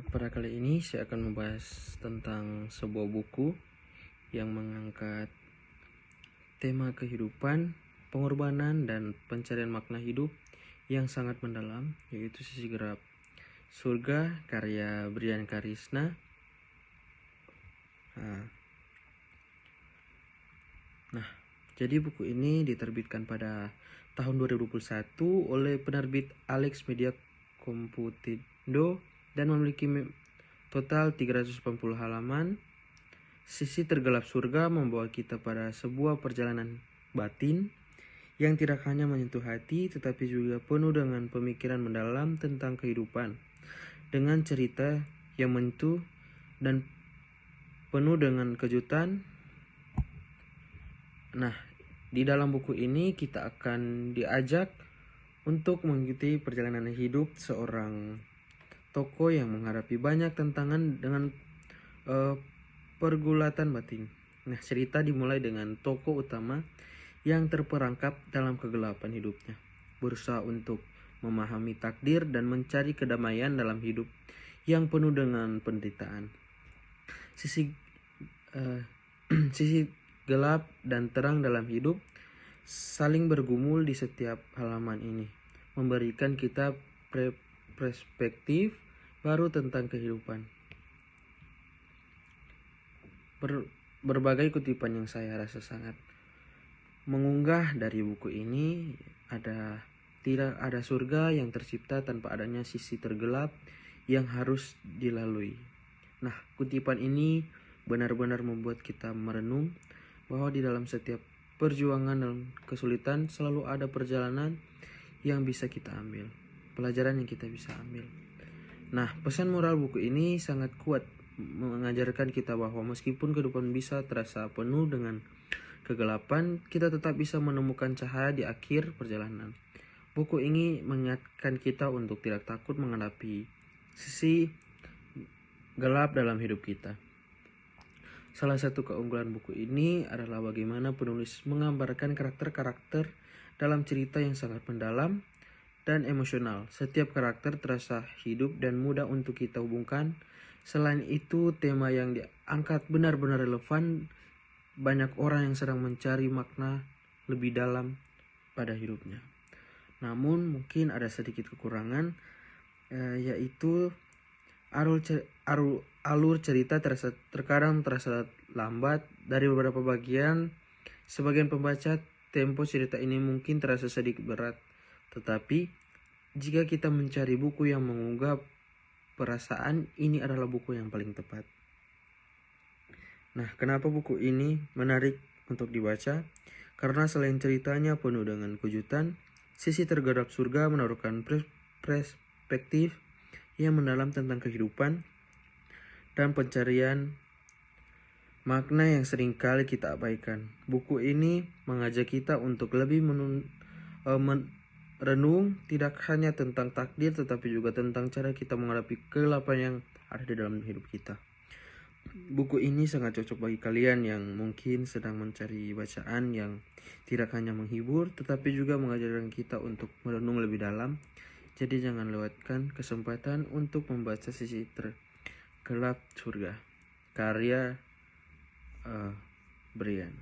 Pada kali ini saya akan membahas tentang sebuah buku yang mengangkat tema kehidupan, pengorbanan, dan pencarian makna hidup yang sangat mendalam, yaitu Sisi Gelap Surga karya Brian Karisna. Nah, jadi buku ini diterbitkan pada tahun 2021 oleh penerbit Alex Media Komputindo dan memiliki total 380 halaman. Sisi Tergelap Surga membawa kita pada sebuah perjalanan batin yang tidak hanya menyentuh hati tetapi juga penuh dengan pemikiran mendalam tentang kehidupan, dengan cerita yang menyentuh dan penuh dengan kejutan. Nah, di dalam buku ini kita akan diajak untuk mengikuti perjalanan hidup seorang tokoh yang menghadapi banyak tantangan dengan pergulatan batin. Nah, cerita dimulai dengan tokoh utama yang terperangkap dalam kegelapan hidupnya, berusaha untuk memahami takdir dan mencari kedamaian dalam hidup yang penuh dengan penderitaan. Sisi gelap dan terang dalam hidup saling bergumul di setiap halaman ini, memberikan kita perspektif baru tentang kehidupan. Berbagai kutipan yang saya rasa sangat mengunggah dari buku ini tidak ada surga yang tercipta tanpa adanya sisi tergelap yang harus dilalui. Nah, kutipan ini benar-benar membuat kita merenung bahwa di dalam setiap perjuangan dan kesulitan selalu ada perjalanan yang bisa kita ambil, pelajaran yang kita bisa ambil. Nah, pesan moral buku ini sangat kuat, mengajarkan kita bahwa meskipun kehidupan bisa terasa penuh dengan kegelapan, kita tetap bisa menemukan cahaya di akhir perjalanan. Buku ini mengingatkan kita untuk tidak takut menghadapi sisi gelap dalam hidup kita. Salah satu keunggulan buku ini adalah bagaimana penulis menggambarkan karakter-karakter dalam cerita yang sangat mendalam dan emosional. Setiap karakter terasa hidup dan mudah untuk kita hubungkan. Selain itu, tema yang diangkat benar-benar relevan. Banyak orang yang sedang mencari makna lebih dalam pada hidupnya. Namun mungkin ada sedikit kekurangan, yaitu alur cerita terkadang terasa lambat dari beberapa bagian. Sebagian pembaca, tempo cerita ini mungkin terasa sedikit berat. Tetapi jika kita mencari buku yang mengunggah perasaan, ini adalah buku yang paling tepat. Nah, kenapa buku ini menarik untuk dibaca? Karena selain ceritanya penuh dengan kejutan, Sisi Tergelap Surga menaruhkan perspektif yang mendalam tentang kehidupan dan pencarian makna yang seringkali kita abaikan. Buku ini mengajak kita untuk lebih merenung tidak hanya tentang takdir tetapi juga tentang cara kita menghadapi kegelapan yang ada di dalam hidup kita. Buku ini sangat cocok bagi kalian yang mungkin sedang mencari bacaan yang tidak hanya menghibur tetapi juga mengajarkan kita untuk merenung lebih dalam. Jadi jangan lewatkan kesempatan untuk membaca Sisi Tergelap Surga karya Brian.